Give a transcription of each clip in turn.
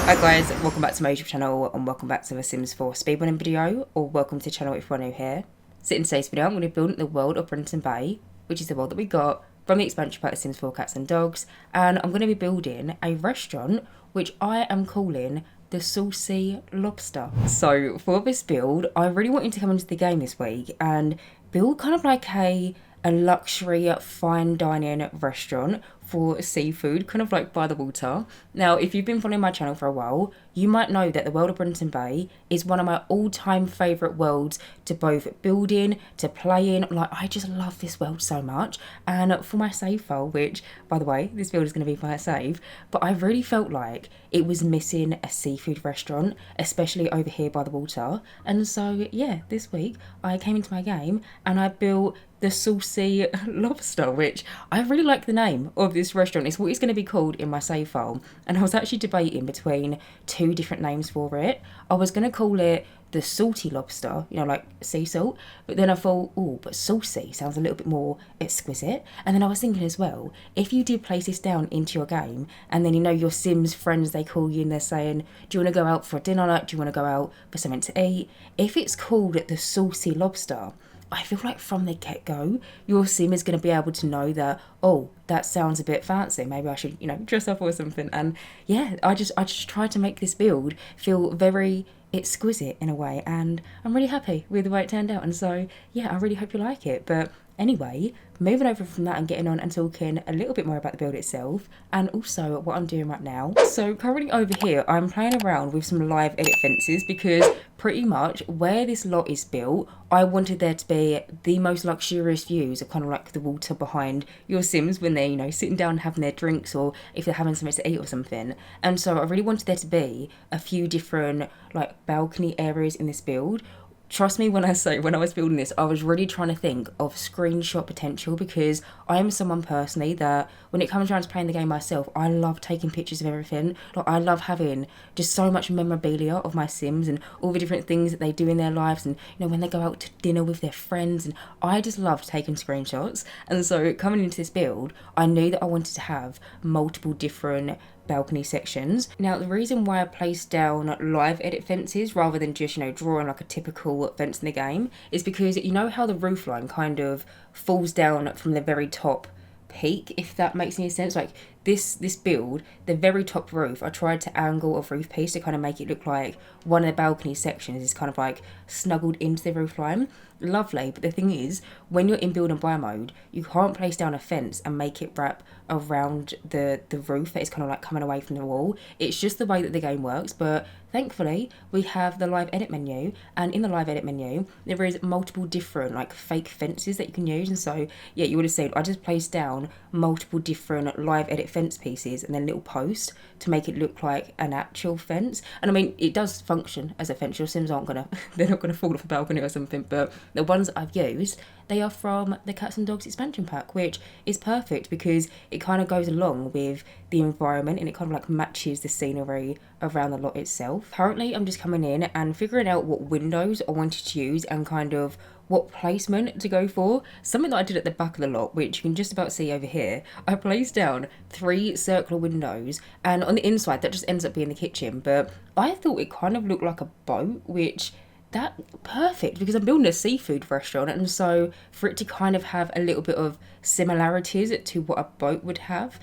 Hi guys, welcome back to my YouTube channel and welcome back to the Sims 4 speedrunning video, or welcome to the channel if you're new here. So in today's video I'm going to be building the world of Brindleton Bay, which is the world that we got from the expansion pack of Sims 4 Cats and Dogs, and I'm going to be building a restaurant which I am calling the Saucy Lobster. So for this build, I really wanted to come into the game this week and build kind of like a luxury fine dining restaurant for seafood, kind of like by the water. Now, if you've been following my channel for a while, you might know that the world of Brindleton Bay is one of my all-time favourite worlds to both build in, to play in. Like, I just love this world so much. And for my save file, which, by the way, this build is going to be for a save, but I really felt like it was missing a seafood restaurant, especially over here by the water. And so, yeah, this week I came into my game and I built the Saucy Lobster, which I really like the name of this restaurant. It's what it's going to be called in my save file. And I was actually debating between two different names for it. I was going to call it the Salty Lobster, you know, like sea salt. But then I thought, oh, but saucy sounds a little bit more exquisite. And then I was thinking as well, if you did place this down into your game, and then, you know, your Sims friends, they call you and they're saying, do you want to go out for a dinner night? Do you want to go out for something to eat? If it's called the Saucy Lobster, I feel like from the get-go, your sim is going to be able to know that, oh, that sounds a bit fancy. Maybe I should, you know, dress up or something. And yeah, I just tried to make this build feel very exquisite in a way. And I'm really happy with the way it turned out. And so, yeah, I really hope you like it. But anyway, moving over from that and getting on and talking a little bit more about the build itself and also what I'm doing right now. So currently over here, I'm playing around with some live edit fences because pretty much where this lot is built, I wanted there to be the most luxurious views of kind of like the water behind your Sims when they're, you know, sitting down having their drinks or if they're having something to eat or something. And so I really wanted there to be a few different like balcony areas in this build. Trust me when I say, when I was building this, I was really trying to think of screenshot potential because I am someone personally that when it comes around to playing the game myself, I love taking pictures of everything. Like, I love having just so much memorabilia of my Sims and all the different things that they do in their lives and, you know, when they go out to dinner with their friends, and I just love taking screenshots. And so coming into this build, I knew that I wanted to have multiple different balcony sections. Now, the reason why I placed down live edit fences rather than just, you know, drawing like a typical fence in the game is because you know how the roofline kind of falls down from the very top peak, if that makes any sense. Like this build, the very top roof, I tried to angle a roof piece to kind of make it look like one of the balcony sections is kind of like snuggled into the roof line. Lovely, but the thing is, when you're in build and buy mode, you can't place down a fence and make it wrap around the roof that is kind of like coming away from the wall. It's just the way that the game works. But thankfully we have the live edit menu, and in the live edit menu there is multiple different like fake fences that you can use. And so yeah, you would have seen I just placed down multiple different live edit fence pieces and then little posts to make it look like an actual fence. And I mean, it does function as a fence. Your Sims aren't gonna they're not gonna fall off a balcony or something, but the ones that I've used, they are from the Cats and Dogs expansion pack, which is perfect because it kind of goes along with the environment and it kind of like matches the scenery around the lot itself. Currently, I'm just coming in and figuring out what windows I wanted to use and kind of what placement to go for. Something that I did at the back of the lot, which you can just about see over here, I placed down 3 circular windows, and on the inside that just ends up being the kitchen, but I thought it kind of looked like a boat, which that perfect because I'm building a seafood restaurant, and so for it to kind of have a little bit of similarities to what a boat would have.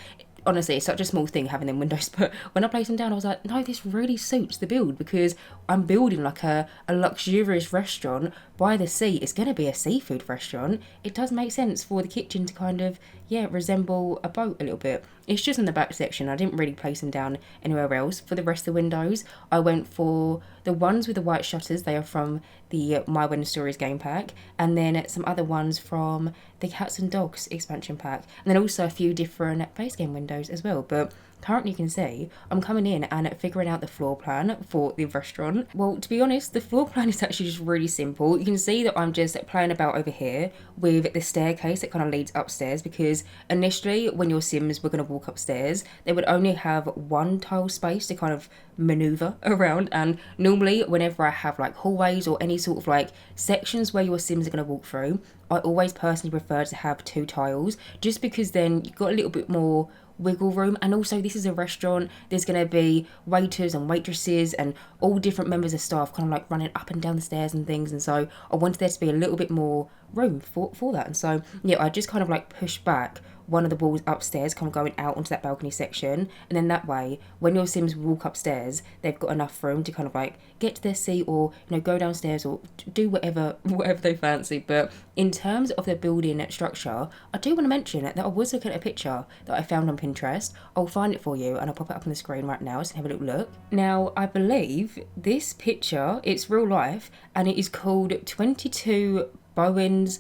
Honestly, it's such a small thing having them windows, but when I placed them down I was like, no, this really suits the build because I'm building like a luxurious restaurant by the sea. It's going to be a seafood restaurant. It does make sense for the kitchen to kind of, yeah, resemble a boat a little bit. It's just in the back section. I didn't really place them down anywhere else. For the rest of the windows, I went for the ones with the white shutters. They are from the My Window Stories game pack, and then some other ones from the Cats and Dogs expansion pack, and then also a few different base game windows as well. But currently you can see I'm coming in and figuring out the floor plan for the restaurant. Well, to be honest, the floor plan is actually just really simple. You can see that I'm just playing about over here with the staircase that kind of leads upstairs because initially when your Sims were going to walk upstairs, they would only have one tile space to kind of maneuver around, and normally whenever I have like hallways or any sort of like sections where your Sims are going to walk through, I always personally prefer to have 2 tiles just because then you've got a little bit more wiggle room. And also, this is a restaurant, there's going to be waiters and waitresses and all different members of staff kind of like running up and down the stairs and things, and so I wanted there to be a little bit more room for that. And so yeah, I just kind of like pushed back one of the walls upstairs, kind of going out onto that balcony section, and then that way when your Sims walk upstairs, they've got enough room to kind of like get to their seat, or go downstairs, or do whatever they fancy. But in terms of the building structure, I do want to mention that I was looking at a picture that I found on Pinterest. I'll find it for you and I'll pop it up on the screen right now so have a little look. Now, I believe this picture, it's real life, and it is called 22 Bowen's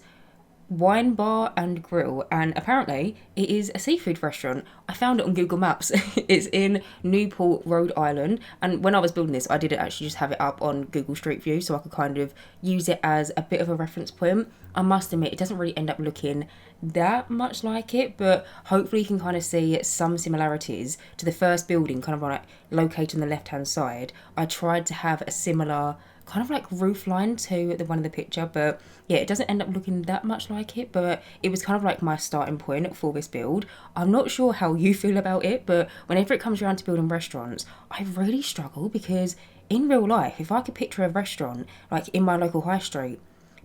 Wine Bar and Grill, and apparently it is a seafood restaurant. I found it on Google Maps. It's in Newport, Rhode Island, and when I was building this, I did actually just have it up on Google Street View so I could kind of use it as a bit of a reference point. I must admit, it doesn't really end up looking that much like it, but hopefully you can kind of see some similarities to the first building, kind of like located on the left hand side. I tried to have a similar kind of like roof line to the one in the picture, but yeah, it doesn't end up looking that much like it, but it was kind of like my starting point for this build. I'm not sure how you feel about it, but whenever it comes around to building restaurants, I really struggle, because in real life, if I could picture a restaurant like in my local high street,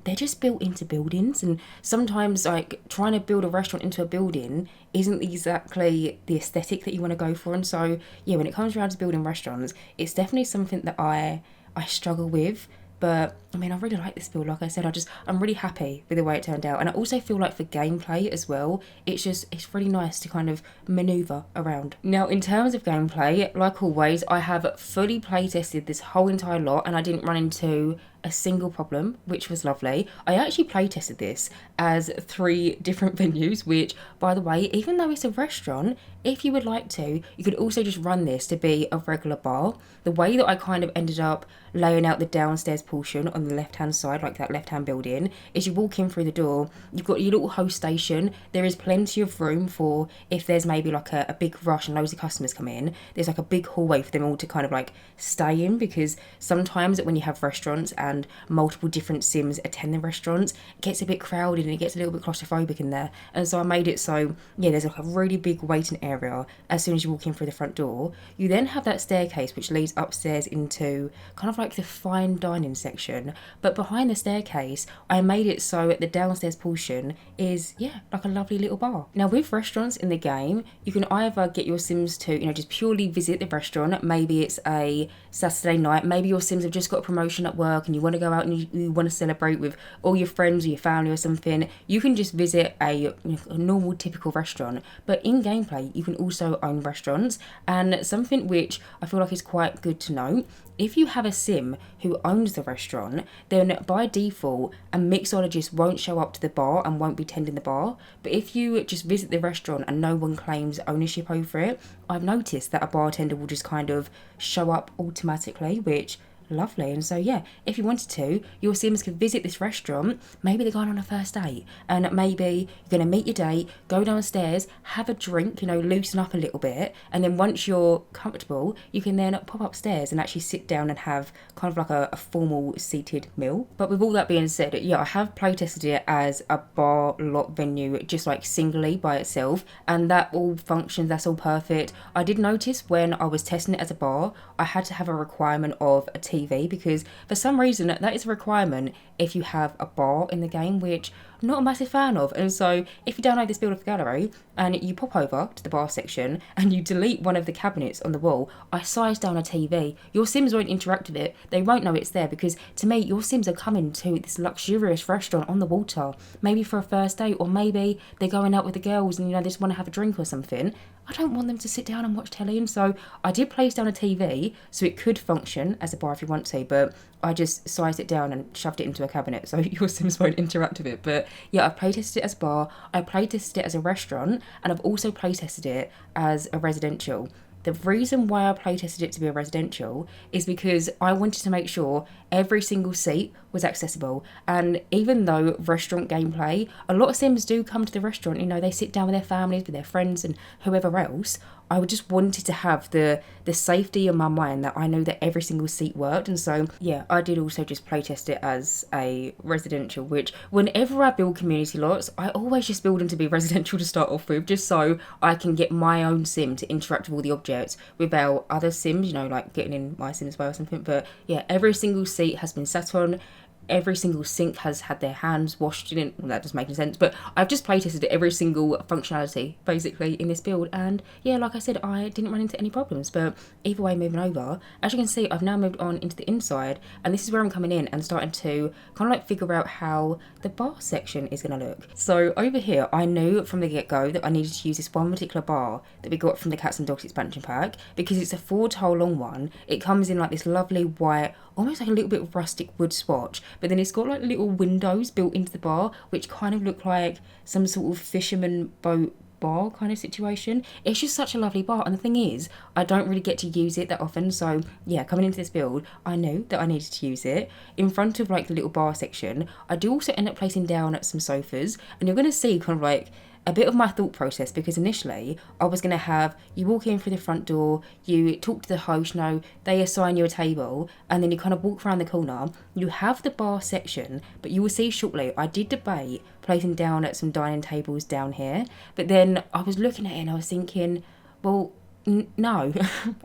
they're just built into buildings, and sometimes like trying to build a restaurant into a building isn't exactly the aesthetic that you want to go for. And so yeah, when it comes around to building restaurants, it's definitely something that I struggle with. But I mean, I really like this build. Like I said, I'm really happy with the way it turned out, and I also feel like for gameplay as well, it's really nice to kind of maneuver around. Now, in terms of gameplay, like always, I have fully play tested this whole entire lot, and I didn't run into a single problem, which was lovely. I actually play tested this as 3 different venues, which, by the way, even though it's a restaurant, if you would like to, you could also just run this to be a regular bar. The way that I kind of ended up laying out the downstairs portion on the left hand side, like that left hand building, is you walk in through the door, you've got your little host station. There is plenty of room for if there's maybe like a big rush and loads of customers come in, there's like a big hallway for them all to kind of like stay in, because sometimes when you have restaurants and multiple different Sims attend the restaurants, it gets a bit crowded and it gets a little bit claustrophobic in there. And so I made it so yeah, there's like a really big waiting area as soon as you walk in through the front door. You then have that staircase which leads upstairs into kind of like the fine dining section, but behind the staircase I made it so the downstairs portion is like a lovely little bar. Now, with restaurants in the game, you can either get your Sims to just purely visit the restaurant. Maybe it's a Saturday night, maybe your Sims have just got a promotion at work and you want to go out and you want to celebrate with all your friends or your family or something. You can just visit a normal typical restaurant, but in gameplay you can also own restaurants. And something which I feel like is quite good to note, if you have a Sim who owns the restaurant, then by default a mixologist won't show up to the bar and won't be tending the bar. But if you just visit the restaurant and no one claims ownership over it, I've noticed that a bartender will just kind of show up automatically, which lovely. And so yeah, if you wanted to, your Sims could visit this restaurant. Maybe they're going on a first date, and maybe you're going to meet your date, go downstairs, have a drink, loosen up a little bit, and then once you're comfortable, you can then pop upstairs and actually sit down and have kind of like a formal seated meal. But with all that being said, yeah, I have playtested it as a bar lot venue, just like singly by itself, and that all functions, that's all perfect. I did notice when I was testing it as a bar, I had to have a requirement of a TV, because for some reason that is a requirement if you have a bar in the game, which I'm not a massive fan of. And so if you download this build of the gallery and you pop over to the bar section and you delete one of the cabinets on the wall, I sized down a TV. Your Sims won't interact with it, they won't know it's there, because to me your Sims are coming to this luxurious restaurant on the water, maybe for a first date, or maybe they're going out with the girls and they just want to have a drink or something. I don't want them to sit down and watch telly. And so I did place down a TV so it could function as a bar if you want to, but I just sized it down and shoved it into a cabinet so your Sims won't interact with it. But yeah, I've playtested it as a bar, I playtested it as a restaurant, and I've also playtested it as a residential. The reason why I playtested it to be a residential is because I wanted to make sure every single seat was accessible. And even though restaurant gameplay, a lot of Sims do come to the restaurant, you know, they sit down with their families, with their friends and whoever else. I just wanted to have the safety in my mind that I know that every single seat worked. And so, yeah, I did also just playtest it as a residential, which whenever I build community lots, I always just build them to be residential to start off with, just so I can get my own sim to interact with all the objects without other sims, you know, like getting in my sim as well or something. But yeah, every single seat has been sat on. Every single sink has had their hands washed in it. Well, that doesn't make any sense, but I've just playtested every single functionality basically in this build, and yeah, like I said, I didn't run into any problems. But either way, moving over, as you can see, I've now moved on into the inside, and this is where I'm coming in and starting to kind of like figure out how the bar section is going to look. So over here, I knew from the get-go that I needed to use this one particular bar that we got from the Cats and Dogs expansion pack, because it's a 4-tile long one. It comes in like this lovely white, almost like a little bit of rustic wood swatch, but then it's got like little windows built into the bar, which kind of look like some sort of fisherman boat bar kind of situation. It's just such a lovely bar, and the thing is, I don't really get to use it that often. So yeah, coming into this build, I knew that I needed to use it. In front of like the little bar section, I do also end up placing down some sofas, and you're going to see kind of like a bit of my thought process, because initially I was going to have you walk in through the front door, you talk to the host, you know, they assign you a table, and then you kind of walk around the corner, you have the bar section. But you will see shortly, I did debate placing down at some dining tables down here, but then I was looking at it and I was thinking, well, no,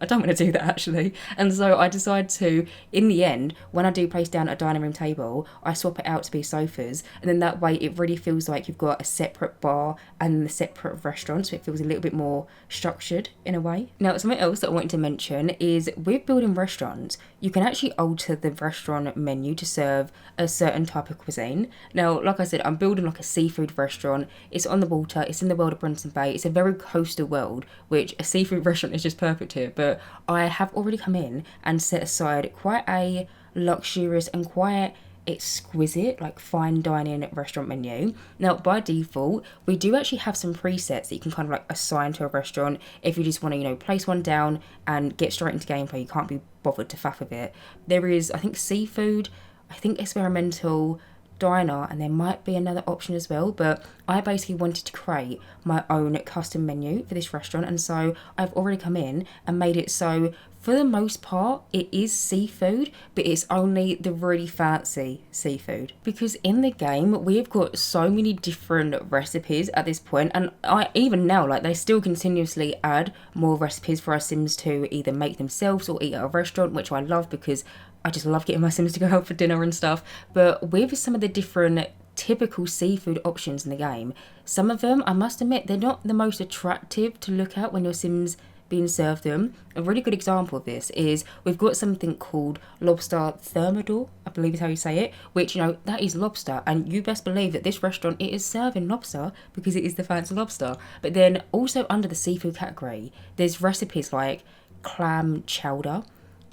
I don't want to do that actually. And so I decided to, in the end, when I do place down a dining room table, I swap it out to be sofas, and then that way it really feels like you've got a separate bar and a separate restaurant, so it feels a little bit more structured in a way. Now, something else that I wanted to mention is with building restaurants, you can actually alter the restaurant menu to serve a certain type of cuisine. Now, like I said, I'm building like a seafood restaurant. It's on the water, it's in the world of Brindleton Bay. It's a very coastal world, which a seafood restaurant is just perfect here. But I have already come in and set aside quite a luxurious and quite exquisite, like fine dining restaurant menu. Now, by default, we do actually have some presets that you can kind of like assign to a restaurant if you just want to, you know, place one down and get straight into gameplay. You can't be bothered to faff with it. There is, I think, seafood, I think experimental, diner, and there might be another option as well. But I basically wanted to create my own custom menu for this restaurant, and so I've already come in and made it so for the most part it is seafood, but it's only the really fancy seafood, because in the game we've got so many different recipes at this point, and I even now, like, they still continuously add more recipes for our Sims to either make themselves or eat at a restaurant, which I love because I just love getting my Sims to go out for dinner and stuff. But with some of the different typical seafood options in the game, some of them, I must admit, they're not the most attractive to look at when your Sims being served them. A really good example of this is we've got something called lobster thermidor, I believe is how you say it, which, you know, that is lobster, and you best believe that this restaurant, it is serving lobster because it is the fancy lobster. But then also under the seafood category, there's recipes like clam chowder.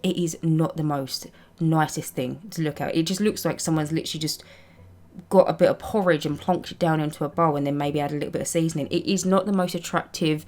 It is not the most nicest thing to look at. It just looks like someone's literally just got a bit of porridge and plonked it down into a bowl and then maybe add a little bit of seasoning. It is not the most attractive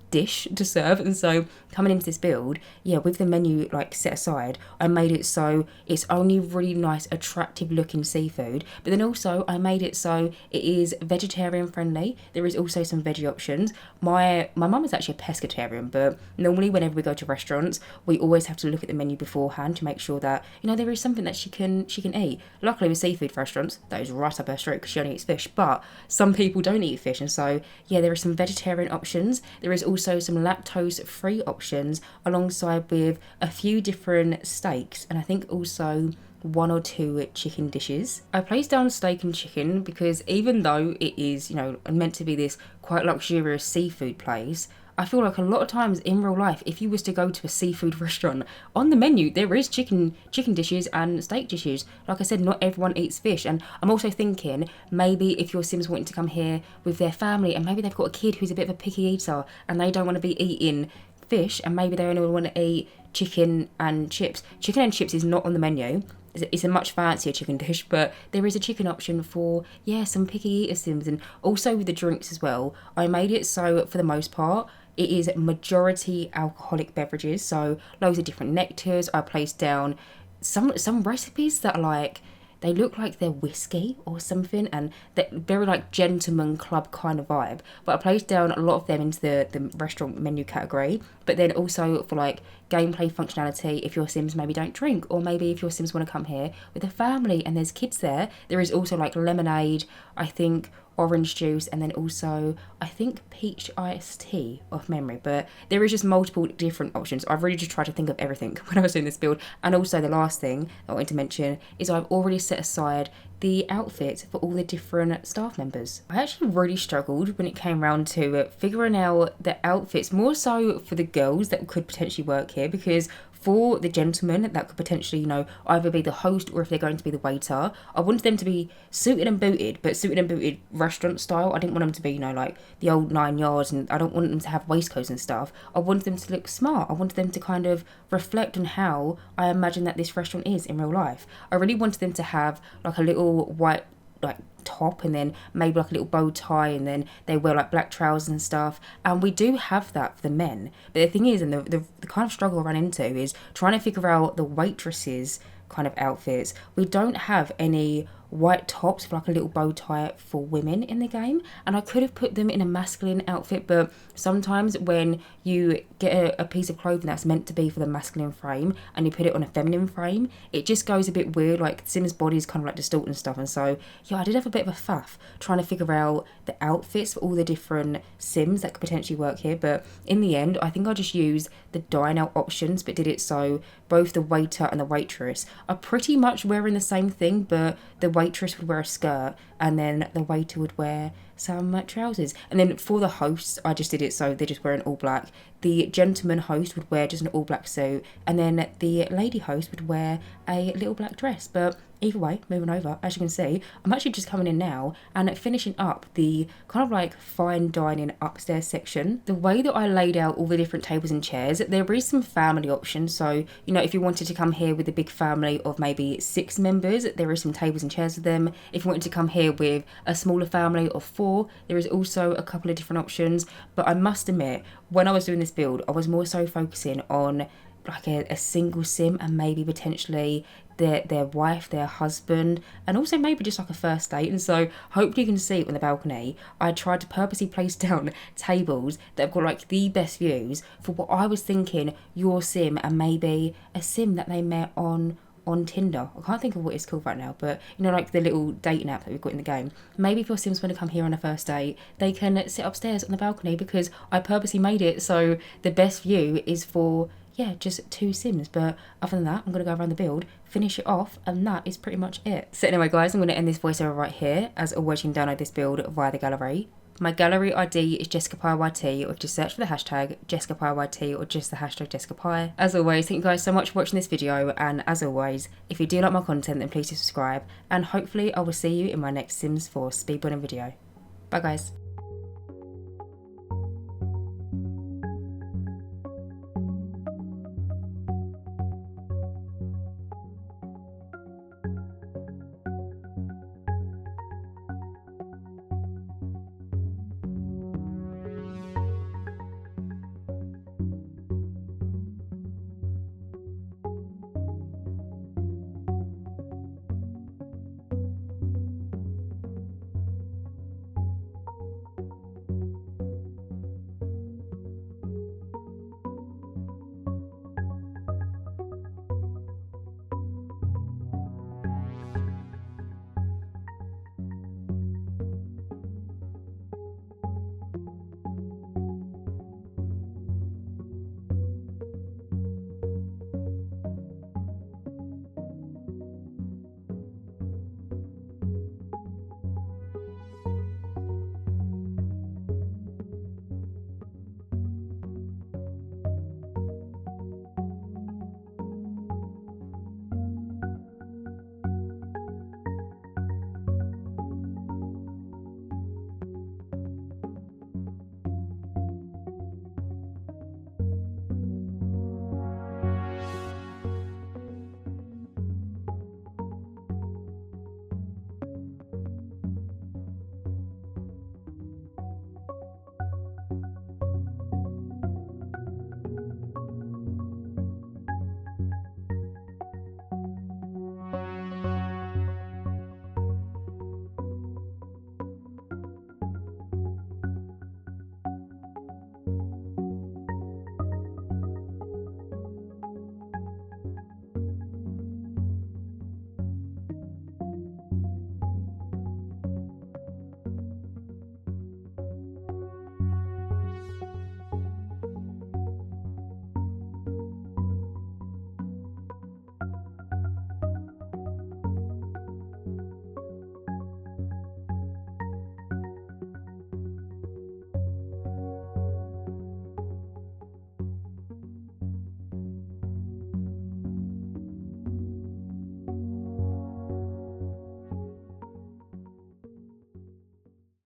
dish to serve. And so coming into this build, yeah, with the menu like set aside, I made it so it's only really nice, attractive looking seafood. But then also I made it so it is vegetarian friendly. There is also some veggie options. My mum is actually a pescatarian, but normally whenever we go to restaurants, we always have to look at the menu beforehand to make sure that, you know, there is something that she can eat. Luckily with seafood restaurants, that is right up her street because she only eats fish, but some people don't eat fish, and so yeah, there are some vegetarian options. There is also some lactose free options alongside with a few different steaks, and I think also 1 or 2 chicken dishes. I placed down steak and chicken because even though it is, you know, meant to be this quite luxurious seafood place, I feel like a lot of times in real life, if you was to go to a seafood restaurant, on the menu there is chicken dishes and steak dishes. Like I said, not everyone eats fish, and I'm also thinking maybe if your Sims wanting to come here with their family and maybe they've got a kid who's a bit of a picky eater and they don't want to be eating fish, and maybe they only want to eat chicken and chips. Chicken and chips is not on the menu. It's a much fancier chicken dish, but there is a chicken option for, yeah, some picky eater Sims. And also with the drinks as well, I made it so for the most part it is majority alcoholic beverages, so loads of different nectars. I placed down some recipes that are like, they look like they're whiskey or something, and they're very like gentleman club kind of vibe. But I placed down a lot of them into the restaurant menu category, but then also for like gameplay functionality, if your Sims maybe don't drink, or maybe if your Sims want to come here with a family and there's kids there is also like lemonade, I think orange juice, and then also I think peach iced tea off memory. But there is just multiple different options. I've really just tried to think of everything when I was doing this build. And also the last thing I wanted to mention is I've already set aside the outfits for all the different staff members. I actually really struggled when it came around to figuring out the outfits, more so for the girls that could potentially work here, because for the gentlemen that could potentially, you know, either be the host or if they're going to be the waiter, I wanted them to be suited and booted, but suited and booted restaurant style. I didn't want them to be, you know, like the old 9 yards, and I don't want them to have waistcoats and stuff. I wanted them to look smart. I wanted them to kind of reflect on how I imagine that this restaurant is in real life. I really wanted them to have like a little white like top, and then maybe like a little bow tie, and then they wear like black trousers and stuff. And we do have that for the men, but the thing is, and the kind of struggle I ran into is trying to figure out the waitresses kind of outfits. We don't have any white tops with like a little bow tie for women in the game, and I could have put them in a masculine outfit, but sometimes when you get a piece of clothing that's meant to be for the masculine frame and you put it on a feminine frame, it just goes a bit weird. Like Sims' body is kind of like distorted and stuff, and so yeah, I did have a bit of a faff trying to figure out the outfits for all the different Sims that could potentially work here. But in the end, I think I just used the Dine Out options, but did it so both the waiter and the waitress are pretty much wearing the same thing, but the waitress would wear a skirt and then the waiter would wear some trousers. And then for the hosts, I just did it so they're just wearing all black. The gentleman host would wear just an all black suit, and then the lady host would wear a little black dress. But either way, moving over, as you can see, I'm actually just coming in now and finishing up the kind of like fine dining upstairs section. The way that I laid out all the different tables and chairs, there is some family options. So, you know, if you wanted to come here with a big family of maybe 6 members, there is some tables and chairs for them. If you wanted to come here with a smaller family of 4, there is also a couple of different options. But I must admit, when I was doing this build, I was more so focusing on like a single Sim, and maybe potentially their wife, their husband, and also maybe just like a first date. And so hopefully you can see on the balcony, I tried to purposely place down tables that have got like the best views for what I was thinking your Sim, and maybe a Sim that they met on Tinder. I can't think of what it's called right now, but you know, like the little dating app that we've got in the game. Maybe if your Sims want to come here on a first date, they can sit upstairs on the balcony, because I purposely made it so the best view is for, yeah, just 2 Sims. But other than that, I'm going to go around the build, finish it off, and that is pretty much it. So anyway guys, I'm going to end this voiceover right here. As always, you can download this build via the gallery. My gallery ID is JessicapieYT, or just search for the hashtag JessicapieYT or just the hashtag Jessicapie. As always, thank you guys so much for watching this video, and as always, if you do like my content, then please do subscribe, and hopefully I will see you in my next Sims 4 speedrunning video. Bye guys.